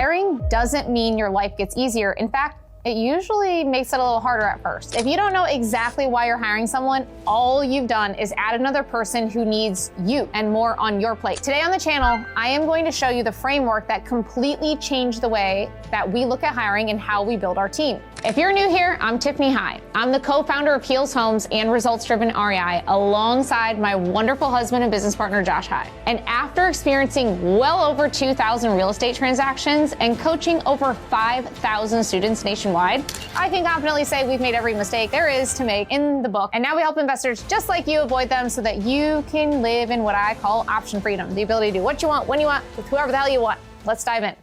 Hiring doesn't mean your life gets easier. In fact, it usually makes it a little harder at first. If you don't know exactly why you're hiring someone, all you've done is add another person who needs you and more on your plate. Today on the channel, I am going to show you the framework that completely changed the way that we look at hiring and how we build our team. If you're new here, I'm Tiffany High. I'm the co-founder of Heels Homes and Results Driven REI alongside my wonderful husband and business partner, Josh High. And after experiencing well over 2,000 real estate transactions and coaching over 5,000 students nationwide, I can confidently say we've made every mistake there is to make in the book. And now we help investors just like you avoid them so that you can live in what I call option freedom, the ability to do what you want, when you want, with whoever the hell you want. Let's dive in.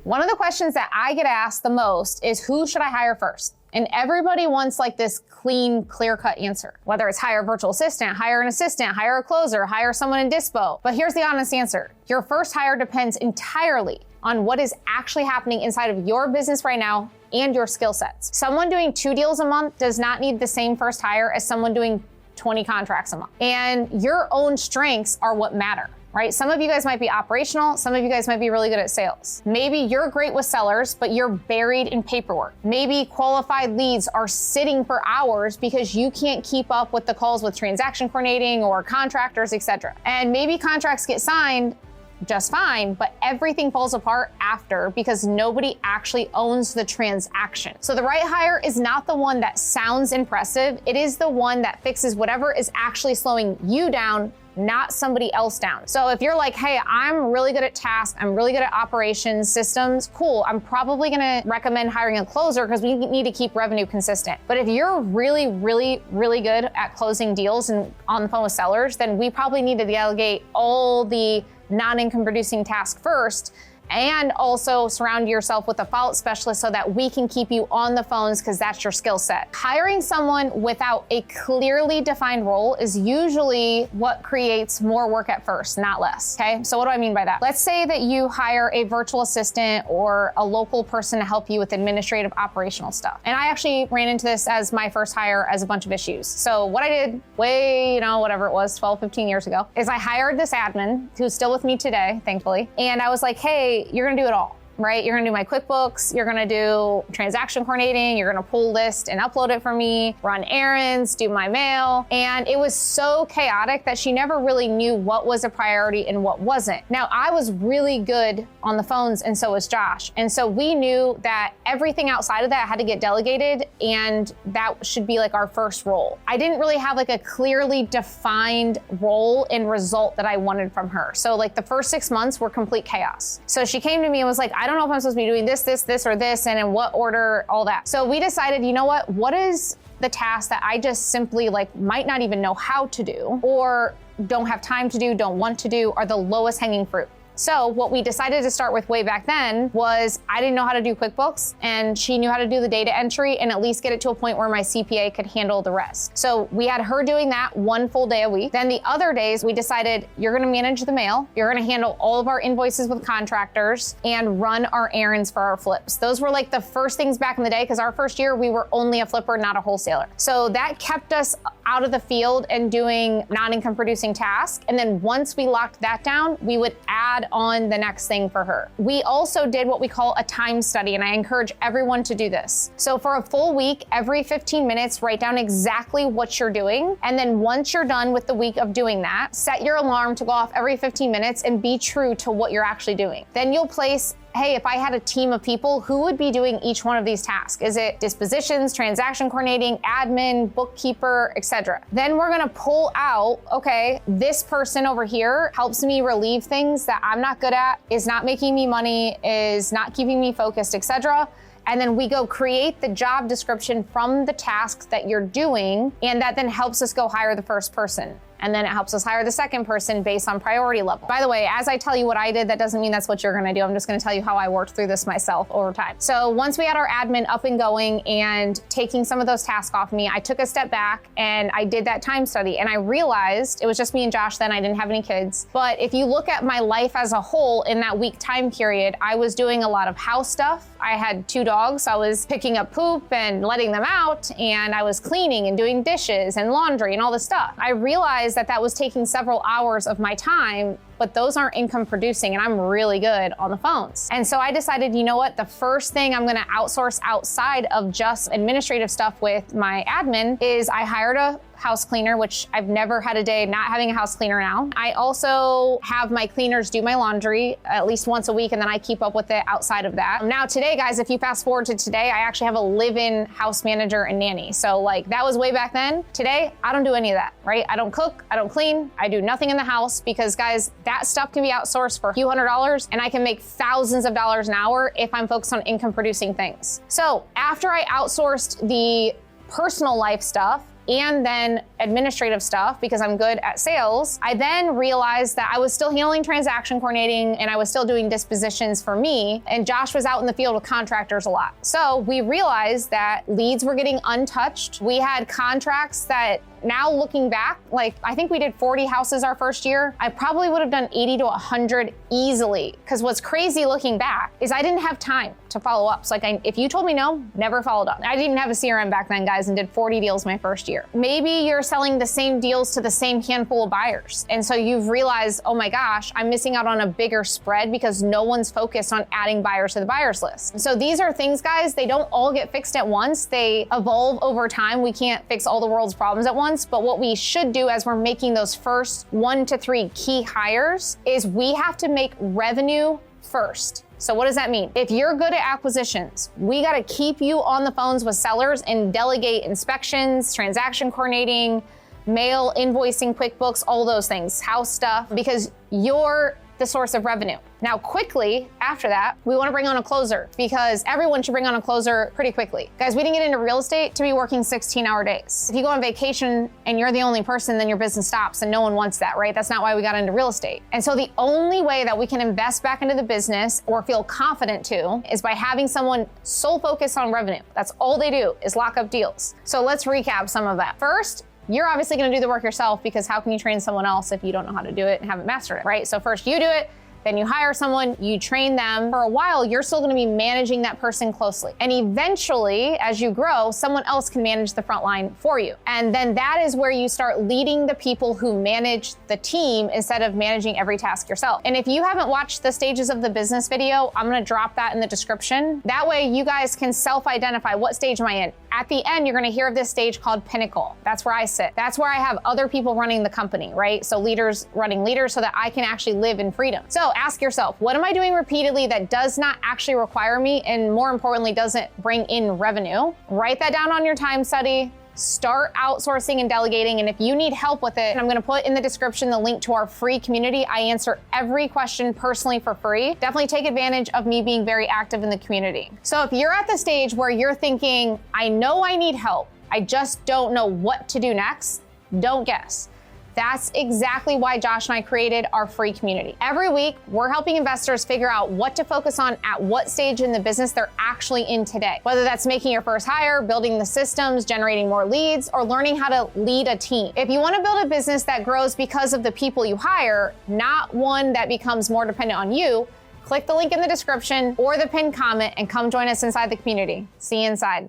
One of the questions that I get asked the most is, who should I hire first? And everybody wants like this clean, clear-cut answer. Whether it's hire a virtual assistant, hire an assistant, hire a closer, hire someone in dispo. But here's the honest answer. Your first hire depends entirely on what is actually happening inside of your business right now and your skill sets. Someone doing 2 deals a month does not need the same first hire as someone doing 20 contracts a month. And your own strengths are what matter. Right? Some of you guys might be operational. Some of you guys might be really good at sales. Maybe you're great with sellers, but you're buried in paperwork. Maybe qualified leads are sitting for hours because you can't keep up with the calls with transaction coordinating or contractors, etc. And maybe contracts get signed just fine, but everything falls apart after because nobody actually owns the transaction. So the right hire is not the one that sounds impressive. It is the one that fixes whatever is actually slowing you down, not somebody else down. So if you're like, hey, I'm really good at tasks, I'm really good at operations, systems, cool, I'm probably gonna recommend hiring a closer because we need to keep revenue consistent. But if you're really, really, really good at closing deals and on the phone with sellers, then we probably need to delegate all the non-income producing tasks first, and also surround yourself with a follow-up specialist so that we can keep you on the phones because that's your skill set. Hiring someone without a clearly defined role is usually what creates more work at first, not less, okay? So what do I mean by that? Let's say that you hire a virtual assistant or a local person to help you with administrative operational stuff. And I actually ran into this as my first hire as a bunch of issues. So what I did way, whatever it was, 12, 15 years ago, is I hired this admin who's still with me today, thankfully. And I was like, hey, you're gonna do it all, right? You're gonna do my QuickBooks, you're gonna do transaction coordinating, you're gonna pull list and upload it for me, run errands, do my mail. And it was so chaotic that she never really knew what was a priority and what wasn't. Now, I was really good on the phones and so was Josh. And so we knew that everything outside of that had to get delegated and that should be like our first role. I didn't really have like a clearly defined role and result that I wanted from her. So like the first 6 months were complete chaos. So she came to me and was like, I don't know if I'm supposed to be doing this, or this, and in what order, all that. So we decided, you know what is the task that I just simply like might not even know how to do or don't have time to do, don't want to do, are the lowest hanging fruit. So what we decided to start with way back then was I didn't know how to do QuickBooks and she knew how to do the data entry and at least get it to a point where my CPA could handle the rest. So we had her doing that 1 full day a week. Then the other days we decided you're gonna manage the mail, you're gonna handle all of our invoices with contractors and run our errands for our flips. Those were like the first things back in the day because our first year we were only a flipper, not a wholesaler. So that kept us out of the field and doing non-income producing tasks. And then once we locked that down, we would add on the next thing for her. We also did what we call a time study, and I encourage everyone to do this. So for a full week, every 15 minutes, write down exactly what you're doing. And then once you're done with the week of doing that, set your alarm to go off every 15 minutes and be true to what you're actually doing. Then you'll place, hey, if I had a team of people, who would be doing each one of these tasks? Is it dispositions, transaction coordinating, admin, bookkeeper, etc.? Then we're gonna pull out, okay, this person over here helps me relieve things that I'm not good at, is not making me money, is not keeping me focused, etc. And then we go create the job description from the tasks that you're doing, and that then helps us go hire the first person. And then it helps us hire the second person based on priority level. By the way, as I tell you what I did, that doesn't mean that's what you're gonna do. I'm just gonna tell you how I worked through this myself over time. So once we had our admin up and going and taking some of those tasks off me, I took a step back and I did that time study. And I realized, it was just me and Josh then, I didn't have any kids. But if you look at my life as a whole in that week time period, I was doing a lot of house stuff. I had 2 dogs. So I was picking up poop and letting them out, and I was cleaning and doing dishes and laundry and all this stuff. I realized that that was taking several hours of my time, but those aren't income producing, and I'm really good on the phones. And so I decided, you know what, the first thing I'm gonna outsource outside of just administrative stuff with my admin is I hired a house cleaner, which I've never had a day not having a house cleaner now. I also have my cleaners do my laundry at least once a week, and then I keep up with it outside of that. Now today, guys, if you fast forward to today, I actually have a live-in house manager and nanny. So like that was way back then. Today, I don't do any of that, right? I don't cook, I don't clean, I do nothing in the house because guys, that stuff can be outsourced for a few $100s and I can make thousands of dollars an hour if I'm focused on income producing things. So after I outsourced the personal life stuff, and then administrative stuff because I'm good at sales, I then realized that I was still handling transaction coordinating and I was still doing dispositions for me, and Josh was out in the field with contractors a lot. So we realized that leads were getting untouched. We had contracts that now looking back, like I think we did 40 houses our first year. I probably would have done 80 to 100 easily. Because what's crazy looking back is I didn't have time to follow up. So like if you told me no, never followed up. I didn't even have a CRM back then, guys, and did 40 deals my first year. Maybe you're selling the same deals to the same handful of buyers. And so you've realized, oh my gosh, I'm missing out on a bigger spread because no one's focused on adding buyers to the buyers list. So these are things, guys, they don't all get fixed at once. They evolve over time. We can't fix all the world's problems at once. But what we should do as we're making those first 1 to 3 key hires is we have to make revenue first. So what does that mean? If you're good at acquisitions, we gotta keep you on the phones with sellers and delegate inspections, transaction coordinating, mail, invoicing, QuickBooks, all those things, house stuff, because you're the source of revenue. Now, quickly after that, we want to bring on a closer because everyone should bring on a closer pretty quickly. Guys, we didn't get into real estate to be working 16-hour days. If you go on vacation and you're the only person, then your business stops and no one wants that, right? That's not why we got into real estate. And so the only way that we can invest back into the business or feel confident to is by having someone sole focused on revenue. That's all they do is lock up deals. So let's recap some of that. First, you're obviously gonna do the work yourself because how can you train someone else if you don't know how to do it and haven't mastered it, right? So first you do it, then you hire someone, you train them. For a while, you're still gonna be managing that person closely. And eventually, as you grow, someone else can manage the front line for you. And then that is where you start leading the people who manage the team instead of managing every task yourself. And if you haven't watched the stages of the business video, I'm gonna drop that in the description. That way you guys can self-identify what stage am I in. At the end, you're gonna hear of this stage called Pinnacle. That's where I sit. That's where I have other people running the company, right? So leaders running leaders so that I can actually live in freedom. So ask yourself, what am I doing repeatedly that does not actually require me and more importantly, doesn't bring in revenue? Write that down on your time study. Start outsourcing and delegating. And if you need help with it, I'm gonna put in the description the link to our free community. I answer every question personally for free. Definitely take advantage of me being very active in the community. So if you're at the stage where you're thinking, I know I need help, I just don't know what to do next, don't guess. That's exactly why Josh and I created our free community. Every week, we're helping investors figure out what to focus on at what stage in the business they're actually in today. Whether that's making your first hire, building the systems, generating more leads, or learning how to lead a team. If you want to build a business that grows because of the people you hire, not one that becomes more dependent on you, click the link in the description or the pinned comment and come join us inside the community. See you inside.